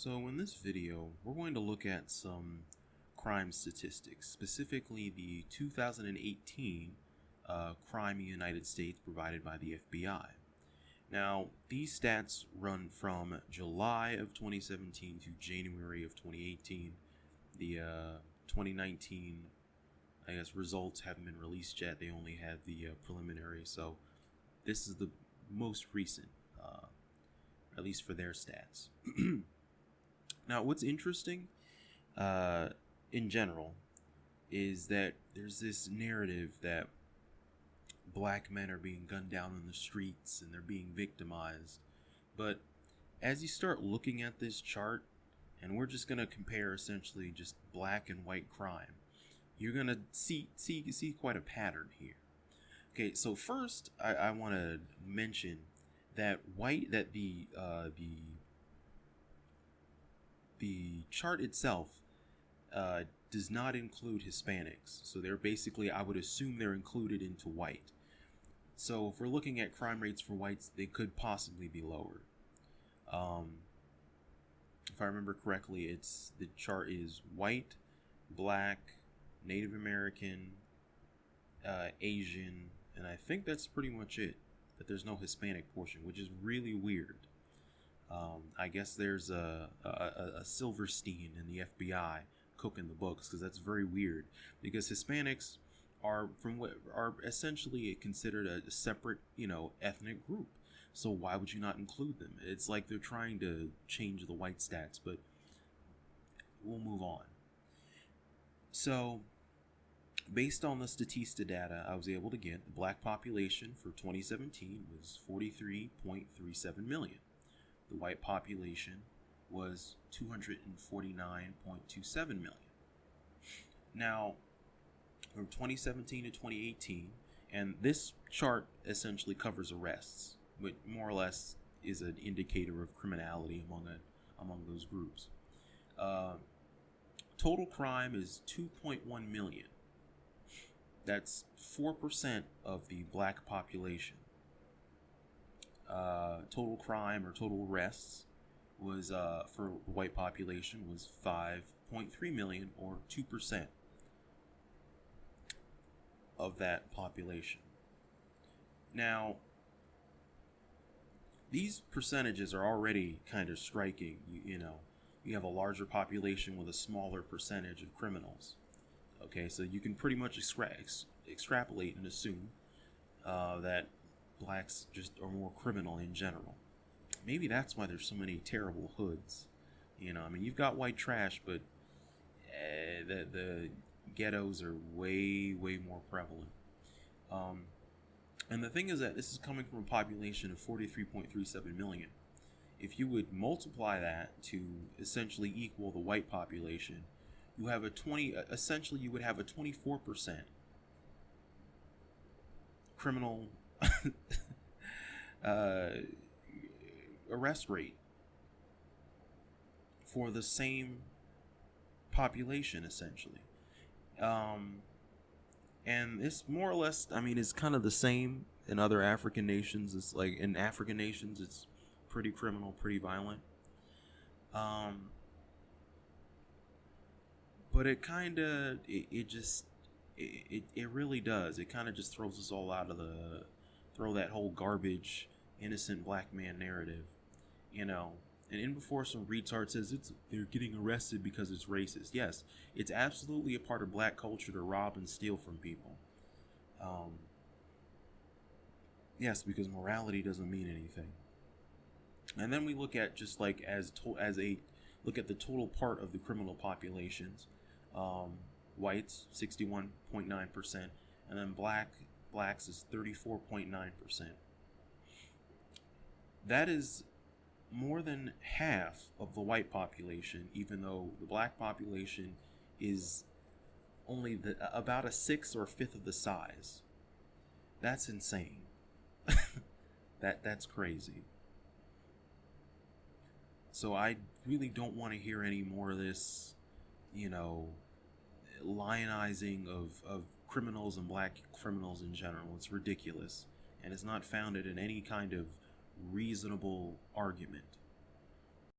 So in this video, we're going to look at some crime statistics, specifically the 2018 crime in the United States provided by the FBI. Now, these stats run from July of 2017 to January of 2018. The 2019, results haven't been released yet. They only had the preliminary, so this is the most recent, at least for their stats. Now, what's interesting in general is that there's this narrative that black men are being gunned down in the streets and they're being victimized. But as you start looking at this chart, and we're just going to compare essentially just black and white crime, you're going to see quite a pattern here. Okay, so first I want to mention that the chart itself does not include Hispanics. So they're basically, I would assume they're included into white. So if we're looking at crime rates for whites, they could possibly be lower. If I remember correctly, the chart is white, black, Native American, Asian, and I think that's pretty much it. That there's no Hispanic portion, which is really weird. I guess there's a Silverstein in the FBI cooking the books, because that's very weird. Because Hispanics are essentially considered a separate, ethnic group. So why would you not include them? It's like they're trying to change the white stats, but we'll move on. So, based on the Statista data I was able to get, the black population for 2017 was 43.37 million. The white population was 249.27 million. Now, from 2017 to 2018, and this chart essentially covers arrests, which more or less is an indicator of criminality among those groups. Total crime is 2.1 million. That's 4% of the black population. Total crime or total arrests was for the white population was 5.3 million, or 2% of that population. Now, these percentages are already kind of striking. You have a larger population with a smaller percentage of criminals. Okay, so you can pretty much extrapolate and assume that blacks just are more criminal in general. Maybe that's why there's so many terrible hoods. You've got white trash, but the ghettos are way more prevalent. And the thing is that this is coming from a population of 43.37 million. If you would multiply that to essentially equal the white population, you have essentially you would have a 24% criminal arrest rate for the same population, essentially. And it's more or less, it's kind of the same in other African nations. It's like in African nations, it's pretty criminal, pretty violent. But it kind of, it really does. It kind of just throws us all out of throw that whole garbage, innocent black man narrative, And in before some retard says they're getting arrested because it's racist. Yes, it's absolutely a part of black culture to rob and steal from people. Yes, because morality doesn't mean anything. And then we look at just like look at the total part of the criminal populations. Whites 61.9%, and then blacks is 34.9%. That is more than half of the white population, even though the black population is only about a sixth or a fifth of the size. That's insane. That's crazy. So I really don't want to hear any more of this, lionizing of criminals and black criminals in general. It's ridiculous, and it's not founded in any kind of reasonable argument.